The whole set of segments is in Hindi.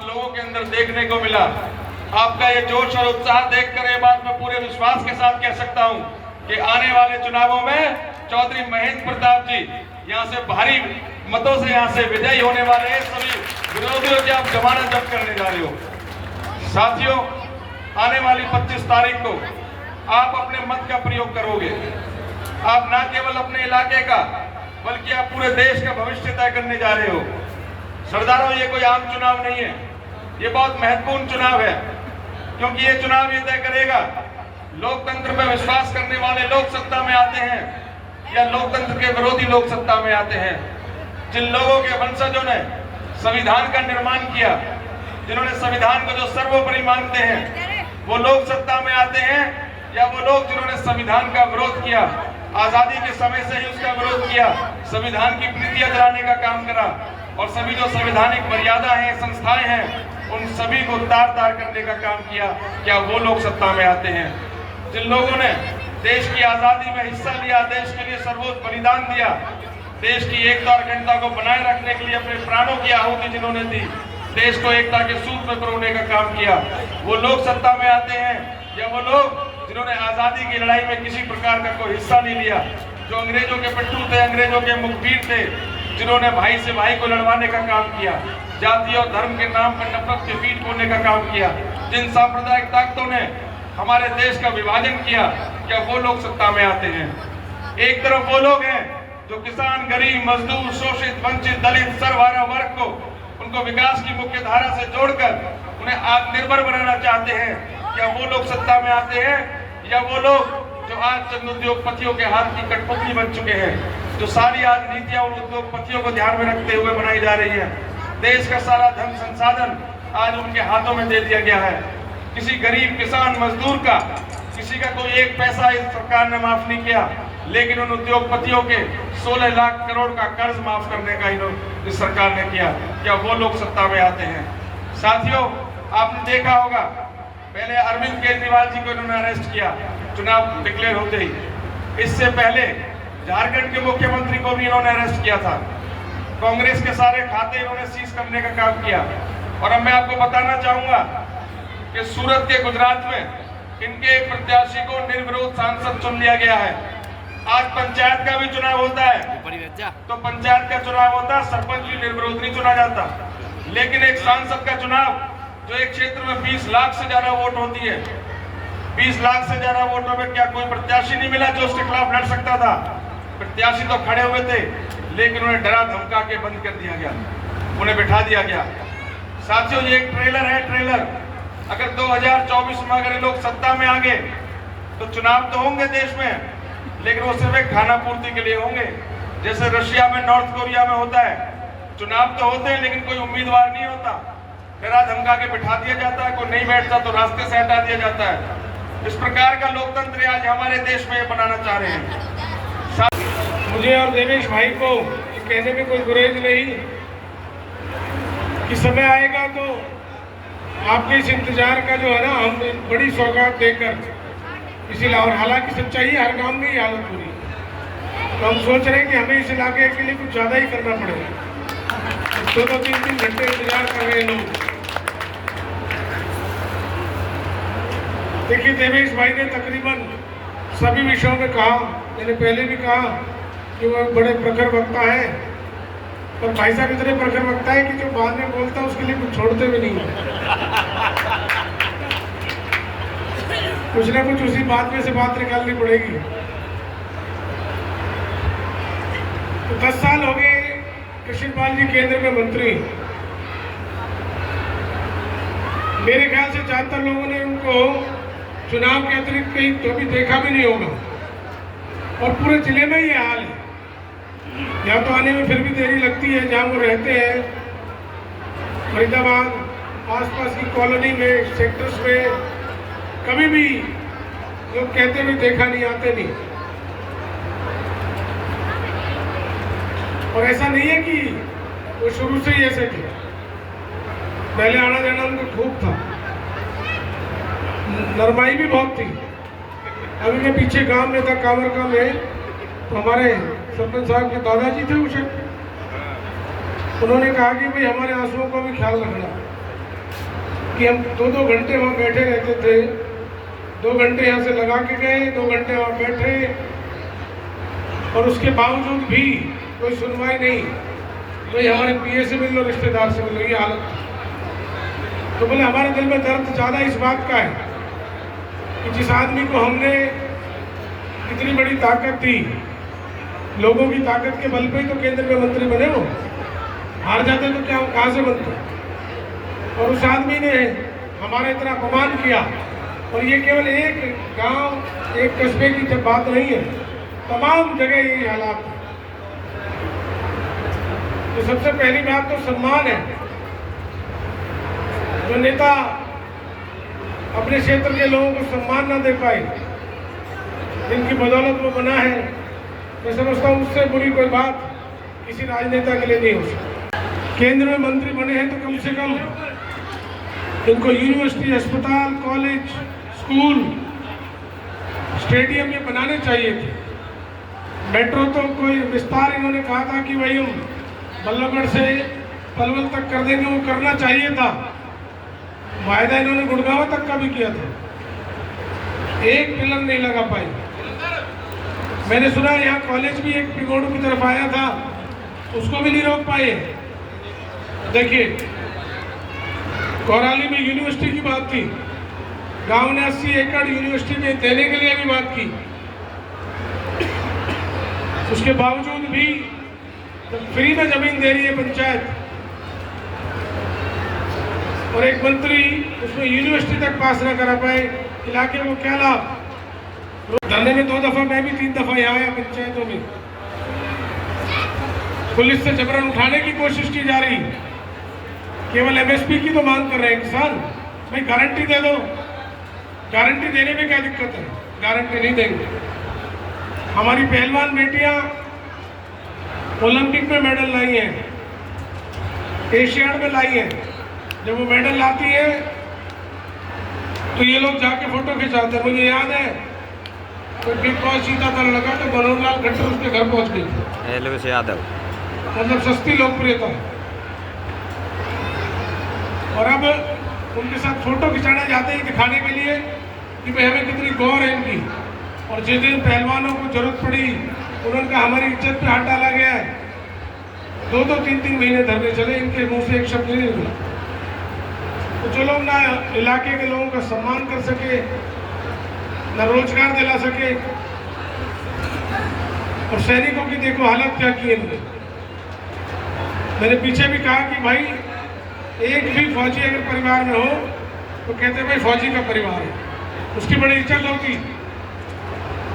लोगों के अंदर देखने को मिला। आपका ये जोश और उत्साह देखकर ये बात मैं पूरे विश्वास के साथ कह सकता हूं कि आने वाले चुनावों में चौधरी महेंद्र प्रताप जी यहां से भारी मतों से यहां से विजयी होने वाले हैं। सभी विरोधियों की आप जमानत जब्त करने जा रहे हो। साथियों, आने वाली 25 तारीख को आप अपने मत का प्रयोग करोगे। आप न केवल अपने इलाके का बल्कि आप पूरे देश का भविष्य तय करने जा रहे हो। सरदारों, ये कोई आम चुनाव नहीं है, ये बहुत महत्वपूर्ण चुनाव है, क्योंकि ये चुनाव ये तय करेगा लोकतंत्र पर विश्वास करने वाले लोग सत्ता में आते हैं या लोकतंत्र के विरोधी लोग सत्ता में आते हैं। जिन लोगों के वंशजों ने संविधान का निर्माण किया, जिन्होंने संविधान को जो सर्वोपरि मानते हैं, वो लोग सत्ता में आते हैं या वो लोग जिन्होंने संविधान का विरोध किया, आजादी के समय से ही उसका विरोध किया, संविधान की प्रीतियां जलाने का काम करा और सभी जो संवैधानिक मर्यादा है, संस्थाएं हैं, उन सभी को तार-तार करने का काम किया, क्या वो लोग सत्ता में आते हैं? जिन लोगों ने देश की आजादी में हिस्सा लिया, देश के लिए सर्वोच्च बलिदान दिया, देश की एकता और अखंडता को बनाए रखने के लिए अपने प्राणों की आहुति जिन्होंने दी, देश को एकता के सूत्र में पिरोने का काम किया, वो लोग सत्ता में आते हैं या वो लोग जिन्होंने आजादी की लड़ाई में किसी प्रकार का कोई हिस्सा नहीं लिया, जो अंग्रेजों के पिट्ठू थे, अंग्रेजों के मुखबिर थे, जिन्होंने भाई से भाई को लड़वाने का काम किया, जाति और धर्म के नाम पर नफरत के बीज बोने का काम किया, जिन सांप्रदायिक ताकतों ने हमारे देश का विभाजन किया, क्या वो लोग सत्ता में आते हैं? एक तरफ वो लोग हैं जो किसान, गरीब, मजदूर, शोषित, वंचित, दलित, सर्वहारा वर्ग को उनको विकास की मुख्य धारा से जोड़कर उन्हें आत्मनिर्भर बनाना चाहते हैं, क्या वो लोग सत्ता में आते हैं? या वो लोग जो आज चंद उद्योगपतियों के हाथ की कठपुतली बन चुके हैं, जो सारी आज नीतियां उन उद्योगपतियों को ध्यान में रखते हुए बनाई जा रही है, देश का सारा धन संसाधन आज उनके हाथों में दे दिया गया है। किसी गरीब किसान मजदूर का किसी का कोई एक पैसा इस सरकार ने माफ नहीं किया, लेकिन उन उद्योगपतियों के 16 लाख करोड़ का कर्ज माफ करने का इस सरकार ने किया, क्या वो लोग सत्ता में आते हैं? साथियों, आपने देखा होगा पहले अरविंद केजरीवाल जी को इन्होंने अरेस्ट किया चुनाव डिक्लेयर होते ही। इससे पहले झारखंड के मुख्यमंत्री को भी इन्होंने अरेस्ट किया था। कांग्रेस के सारे खाते इन्होंने सीज करने का काम किया। और अब मैं आपको बताना चाहूंगा कि सूरत के गुजरात में इनके एक प्रत्याशी को निर्विरोध सांसद चुन लिया गया है। आज पंचायत का भी चुनाव होता है, तो पंचायत का चुनाव होता है, सरपंच भी निर्विरोध नहीं चुना जाता, लेकिन एक सांसद का चुनाव जो एक क्षेत्र में 20 लाख से ज्यादा वोट होती है, 20 लाख से ज्यादा वोटों में क्या कोई प्रत्याशी नहीं मिला जो उसके खिलाफ लड़ सकता था? प्रत्याशी तो खड़े हुए थे, लेकिन उन्हें डरा धमका के बंद कर दिया गया, उन्हें बिठा दिया गया। साथियों, ये एक ट्रेलर है, ट्रेलर। अगर 2024 में अगर ये लोग सत्ता में आ गए तो चुनाव तो होंगे देश में, लेकिन वो सिर्फ एक खाना पूर्ति के लिए होंगे। जैसे रशिया में, नॉर्थ कोरिया में होता है, चुनाव तो होते हैं लेकिन कोई उम्मीदवार नहीं होता, डरा धमका के बिठा दिया जाता है, कोई नहीं बैठता तो रास्ते से हटा दिया जाता है। इस प्रकार का लोकतंत्र आज हमारे देश में बनाना चाह रहे हैं। मुझे और देवेश भाई को कहने में कोई गुरेज नहीं कि समय आएगा तो आपके इस इंतजार का जो है ना, हम बड़ी सौगात देकर इसी, और हालांकि सच्चाई हर गांव में ही हालत पूरी, तो हम सोच रहे हैं कि हमें इस इलाके के लिए कुछ ज़्यादा ही करना पड़ेगा। 2-3 घंटे इंतजार कर रहे हैं लोग। देखिए, देवेश भाई ने तकरीबन सभी विषयों में कहा, मैंने पहले भी कहा कि वो बड़े प्रखर वक्ता है, और भाई साहब इतने प्रखर वक्ता है कि जो बाद में बोलता है उसके लिए कुछ छोड़ते भी नहीं है। कुछ ना कुछ उसी बात में से बात निकालनी पड़ेगी। तो 10 साल हो गए कृष्णपाल जी केंद्र में मंत्री। मेरे ख्याल से ज्यादातर लोगों ने उनको चुनाव के अतिरिक्त कहीं तो भी देखा भी नहीं होगा, और पूरे जिले में ये हाल है। यहाँ तो आने में फिर भी देरी लगती है, जहाँ वो रहते हैं फरीदाबाद, आसपास की कॉलोनी में, सेक्टर्स में, कभी भी लोग कहते हुए देखा नहीं, आते नहीं। और ऐसा नहीं है कि वो शुरू से ही ऐसे थे, पहले आना जाना उनको खूब था, नरमाई भी बहुत थी। अभी मैं पीछे गांव में था, कांवरका में, तो हमारे सरपंच साहब के दादाजी थे उसे, उन्होंने कहा कि भाई हमारे आंसुओं का भी ख्याल रखना, कि हम 2-2 घंटे वहाँ बैठे रहते थे। 2 घंटे यहाँ से लगा के गए, 2 घंटे वहाँ बैठे, और उसके बावजूद भी कोई सुनवाई नहीं। भाई हमारे पीए से मिल लो, रिश्तेदार से मिल लो, ये हालत। तो बोले हमारे दिल में दर्द ज़्यादा इस बात का है कि जिस आदमी को हमने इतनी बड़ी ताकत दी, लोगों की ताकत के बल पे ही तो केंद्र में मंत्री बने, वो हार जाते तो क्या कहाँ से बनते। और उस आदमी ने हमारा इतना अपमान किया। और ये केवल एक गांव, एक कस्बे की जब बात नहीं है, तमाम जगह यही हालात है। तो सबसे पहली बात तो सम्मान है। जो नेता अपने क्षेत्र के लोगों को सम्मान ना दे पाए, जिनकी बदौलत वो बना है, मैं समझता हूँ उससे बुरी कोई बात किसी राजनेता के लिए नहीं हो सकती। केंद्र में मंत्री बने हैं तो कम से कम इनको यूनिवर्सिटी, अस्पताल, कॉलेज, स्कूल, स्टेडियम ये बनाने चाहिए थे। मेट्रो तो कोई विस्तार इन्होंने कहा था कि भाई हम बल्लभगढ़ से पलवल तक कर देंगे, वो करना चाहिए था। वायदा इन्होंने गुड़गांव तक का भी किया था, एक पिलर नहीं लगा पाई। मैंने सुना यहाँ कॉलेज भी एक पिगोड़ू की तरफ आया था, उसको भी नहीं रोक पाए। देखिए, कोराली में यूनिवर्सिटी की बात थी, गांव ने 80 एकड़ यूनिवर्सिटी में देने के लिए भी बात की। उसके बावजूद भी फ्री में जमीन दे रही है पंचायत, और एक मंत्री उसमें यूनिवर्सिटी तक पास ना करा पाए, इलाके को क्या लाभ। धरने में 2 दफा, मैं भी 3 दफा यहाँ आया पंचायतों में। पुलिस से जबरन उठाने की कोशिश की जा रही, केवल एमएसपी की तो मांग कर रहे हैं किसान। भाई गारंटी दे दो, गारंटी देने में क्या दिक्कत है, गारंटी नहीं देंगे। हमारी पहलवान बेटियां ओलंपिक में मेडल लाई हैं, एशियाड में लाई हैं। जब वो मेडल लाती है तो ये लोग जाके फोटो खिंचाते हैं। मुझे याद है कोई बिग बॉस जीता था लड़का, तो मनोहर लाल खट्टर उसके घर पहुंच गई। एलवीस यादव, मतलब सस्ती लोकप्रियता। और अब उनके साथ फोटो खिंचाने जाते हैं दिखाने के लिए कि भाई हमें कितनी गौर है इनकी। और जिस दिन पहलवानों को जरूरत पड़ी, उन्होंने कहा हमारी इज्जत पे हाथ डाला गया है। 2-2, 3-3 महीने धरने चले, इनके मुंह से एक शब्द नहीं निकला। तो जो लोग ना इलाके के लोगों का सम्मान कर सके, ना रोजगार दिला सके, और सैनिकों की देखो हालत क्या की है। मैंने पीछे भी कहा कि भाई एक भी फौजी अगर परिवार में हो तो कहते भाई फौजी का परिवार है, उसकी बड़ी इज्जत होती।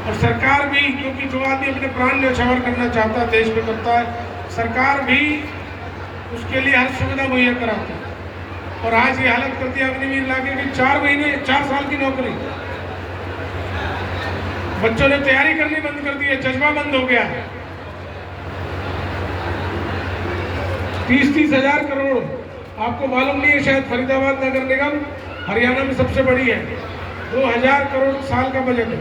और सरकार भी, क्योंकि जो आदमी अपने प्राण न्यौछावर करना चाहता है, देश में करता है, सरकार भी उसके लिए हर सुविधा मुहैया कराती है। और आज ये हालत करती है अग्निवीर इलाके की 4 साल की नौकरी। बच्चों ने तैयारी करनी बंद कर दी है, जज्बा बंद हो गया है। 30-30 हजार करोड़, आपको मालूम नहीं है शायद, फरीदाबाद नगर निगम हरियाणा में सबसे बड़ी है। 2000 करोड़ साल का बजट है,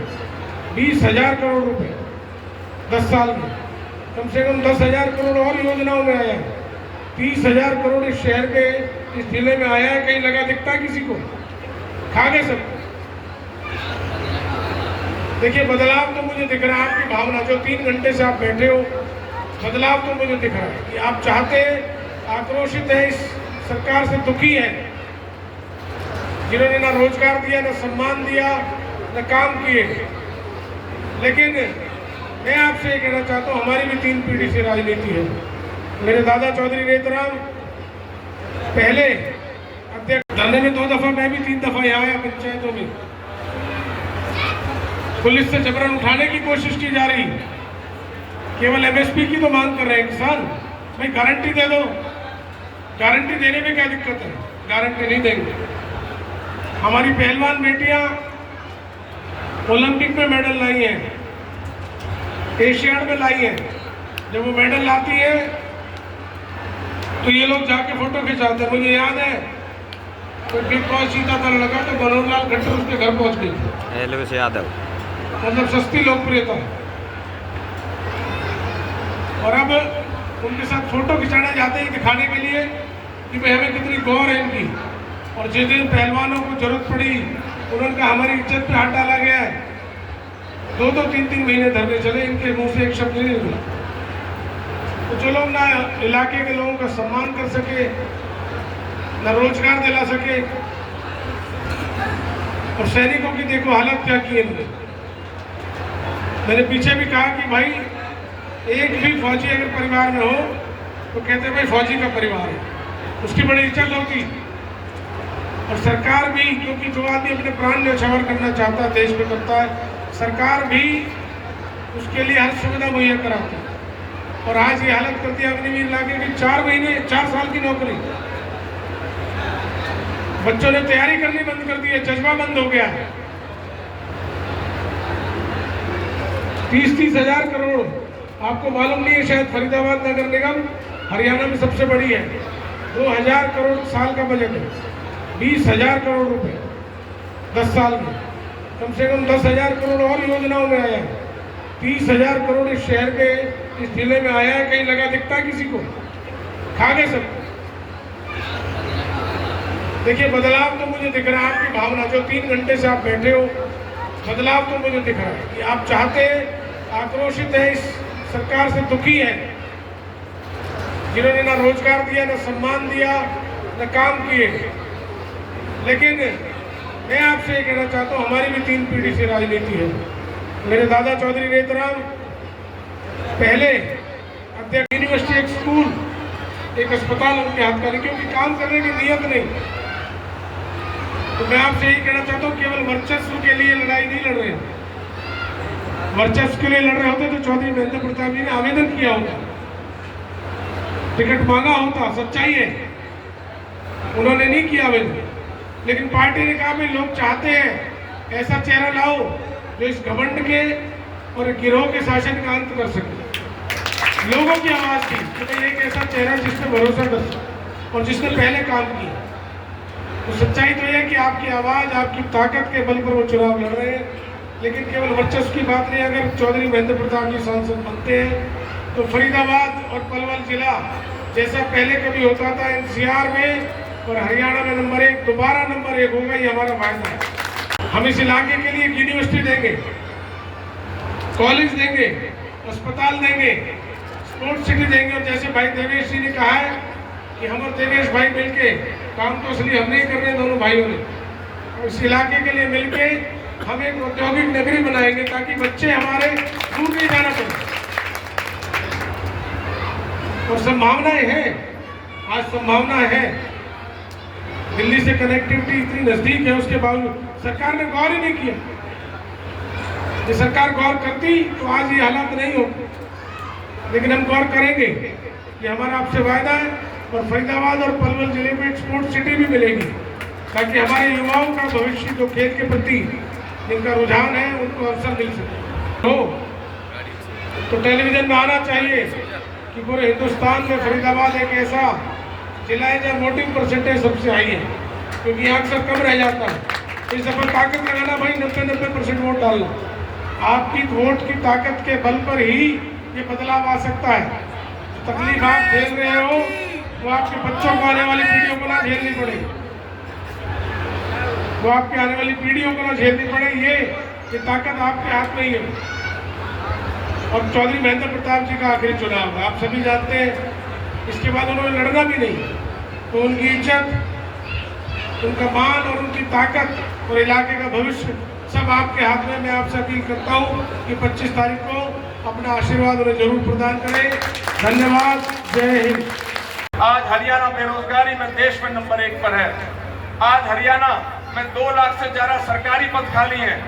20,000 करोड़ रुपए 10 साल में। कम से कम 10,000 करोड़ और योजनाओं में आया है। 30,000 करोड़ इस शहर के, इस जिले में आया है। कहीं लगा दिखता है किसी को? खा गए सब। देखिए बदलाव तो मुझे दिख रहा है, आपकी भावना जो 3 घंटे से आप बैठे हो, बदलाव तो मुझे दिख रहा है कि आप चाहते, आक्रोशित है, इस सरकार से दुखी है, जिन्होंने ना रोजगार दिया, ना सम्मान दिया, ना काम किए। लेकिन मैं आपसे ये कहना चाहता हूँ, हमारी भी 3 पीढ़ी से राजनीति है। मेरे दादा चौधरी नेतराम पहले अध्यक्ष, धरने में 2 दफा, मैं भी 3 दफा यहाँ आया पंचायतों में। पुलिस से जबरन उठाने की कोशिश की जा रही, केवल एमएसपी की तो मांग कर रहे हैं किसान। भाई गारंटी दे दो, गारंटी देने में क्या दिक्कत है, गारंटी नहीं देंगे। हमारी पहलवान बेटियां ओलंपिक में मेडल लाई हैं, एशियाड में लाई हैं। जब वो मेडल लाती है तो ये लोग जाके फोटो खिंचाते हैं। मुझे याद है कोई बिग बॉस जीता था लड़का, तो मनोहर लाल खट्टर उसके घर पहुंच गई। एलवीस यादव, मतलब सस्ती लोकप्रियता। और अब उनके साथ फोटो खिंचाने जाते हैं दिखाने के लिए कि भाई हमें कितनी गौर है इनकी। और जिस दिन पहलवानों को जरूरत पड़ी उन्होंने कहा हमारी इज्जत पे हाथ डाला गया है, 2-2, 3-3 महीने धरने चले, इनके मुंह से एक शब्द नहीं निकला। तो जो लोग ना इलाके के लोगों का सम्मान कर सके, ना रोजगार दिला सके, और सैनिकों की देखो हालत क्या की है। मैंने पीछे भी कहा कि भाई एक भी फौजी अगर परिवार में हो तो कहते भाई फौजी का परिवार है, उसकी बड़ी इज्जत होती। और सरकार भी, क्योंकि जो आदमी अपने प्राण न्यौछावर करना चाहता है देश में करता है, सरकार भी उसके लिए हर सुविधा मुहैया कराती है। और आज ये हालत करती है अग्निवीर इलाके की 4 साल की नौकरी, बच्चों ने तैयारी करनी बंद कर दी है, जज्बा बंद हो गया है। 30-30 हजार करोड़, आपको मालूम नहीं है शायद, फरीदाबाद नगर निगम हरियाणा में सबसे बड़ी है। 2000 करोड़ साल का बजट है, 20,000 करोड़ रुपए 10 साल में, कम से कम 10,000 करोड़ और योजनाओं में आया है। 30,000 करोड़ इस शहर के, इस जिले में आया है, कहीं लगा दिखता है किसी को? खा गए सब। देखिए बदलाव तो मुझे दिख रहा है, आपकी भावना जो 3 घंटे से आप बैठे हो, बदलाव तो मुझे दिख रहा है कि आप चाहते हैं, आक्रोशित है, इस सरकार से दुखी है, जिन्होंने ना रोजगार दिया, ना सम्मान दिया, ना काम किए। लेकिन मैं आपसे ये कहना चाहता हूँ, हमारी भी 3 पीढ़ी से राजनीति है। मेरे दादा चौधरी नेतराम पहले अध्यक्ष, यूनिवर्सिटी, एक स्कूल, एक अस्पताल उनके हाथ का नहीं, क्योंकि काम करने की नीयत नहीं। तो मैं आपसे यही कहना चाहता हूँ, केवल वर्चस्व के लिए लड़ाई नहीं लड़ रहे। वर्चस्व के लिए लड़ रहे होते तो चौधरी महेंद्र प्रताप जी ने आवेदन किया होता, टिकट मांगा होता, सच्चाई है, उन्होंने नहीं किया आवेदन। लेकिन पार्टी ने कहा भाई लोग चाहते हैं ऐसा चेहरा लाओ जो इस घमंड के और गिरोह के शासन का अंत कर सके। लोगों की आवाज थी कि भाई एक ऐसा चेहरा जिस पर भरोसा कर सके और जिसने पहले काम किया। तो सच्चाई तो यह है कि आपकी आवाज, आपकी ताकत के बल पर वो चुनाव लड़ रहे हैं। लेकिन केवल वर्चस्व की बात नहीं, अगर चौधरी महेंद्र प्रताप जी सांसद बनते हैं तो फरीदाबाद और पलवल जिला जैसा पहले कभी होता था एनसीआर में और हरियाणा में नंबर 1, दोबारा नंबर 1 होगा, ये हमारा वायदा है। हम इस इलाके के लिए एक यूनिवर्सिटी देंगे, कॉलेज देंगे, अस्पताल देंगे, स्पोर्ट्स सिटी देंगे। और जैसे भाई देवेश जी ने कहा है कि हम और देवेश भाई मिलके, काम तो असली हम नहीं कर रहे, दोनों भाइयों ने, और इस इलाके के लिए मिलके हम एक औद्योगिक नगरी बनाएंगे ताकि बच्चे हमारे दूर नहीं जाना पड़े। और संभावनाएं हैं, आज संभावना है, दिल्ली से कनेक्टिविटी इतनी नजदीक है, उसके बावजूद सरकार ने गौर ही नहीं किया। ये सरकार गौर करती तो आज ये हालात नहीं होते। लेकिन हम गौर करेंगे, ये हमारा आपसे वायदा है। और फरीदाबाद और पलवल जिले में एक स्पोर्ट्स सिटी भी मिलेगी ताकि हमारे युवाओं का भविष्य, जो खेल के प्रति जिनका रुझान है, उनको अवसर मिल सके। तो टेलीविजन में आना चाहिए कि पूरे हिंदुस्तान में फरीदाबाद एक ऐसा जिला है जहाँ वोटिंग परसेंटेज सबसे हाई है, क्योंकि यहाँ अक्सर कम रह जाता है। इस दफा ताकत लगाना भाई, 90% वोट डालना। आपकी वोट की ताकत के बल पर ही ये बदलाव आ सकता है। तकलीफ आप झेल रहे हो वो आपके बच्चों को, आने वाली पीढ़ियों को ना झेलनी पड़े, वो आपके आने वाली पीढ़ियों को ना झेलनी पड़े। ये ताकत आपके हाथ में ही है। और चौधरी महेंद्र प्रताप जी का आखिरी चुनाव है, आप सभी जानते हैं। इसके बाद उन्होंने लड़ना भी नहीं, तो उनकी इज्जत, उनका मान और उनकी ताकत और इलाके का भविष्य सब आपके हाथ में। मैं आपसे अपील करता हूँ कि 25 तारीख को अपना आशीर्वाद उन्हें जरूर प्रदान करें। धन्यवाद, जय हिंद। आज हरियाणा बेरोजगारी में देश में नंबर 1 पर है। आज हरियाणा में 2 लाख से ज्यादा सरकारी पद खाली हैं।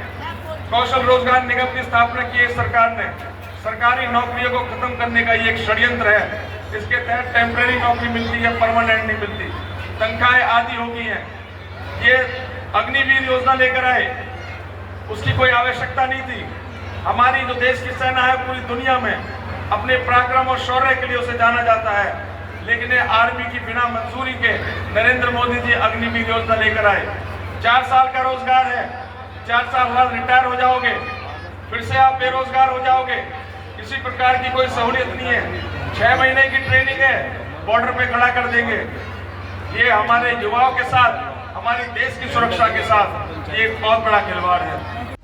कौशल रोजगार निगम की स्थापना की है सरकार ने। सरकारी नौकरियों को खत्म करने का ये एक षड्यंत्र है। इसके तहत टेम्परेरी नौकरी मिलती है, परमानेंट नहीं मिलती, तनख्वाहें आधी हो गई हैं। ये अग्निवीर योजना लेकर आए, उसकी कोई आवश्यकता नहीं थी। हमारी जो देश की सेना है पूरी दुनिया में अपने पराक्रम और शौर्य के लिए उसे जाना जाता है, लेकिन ये आर्मी की बिना मंजूरी के नरेंद्र मोदी जी अग्निवीर योजना लेकर आए। 4 साल का रोजगार है, 4 साल बाद रिटायर हो जाओगे, फिर से आप बेरोजगार हो जाओगे। किसी प्रकार की कोई सहूलियत नहीं है। 6 महीने की ट्रेनिंग है, बॉर्डर पे खड़ा कर देंगे। ये हमारे युवाओं के साथ, हमारी देश की सुरक्षा के साथ ये एक बहुत बड़ा खिलवाड़ है।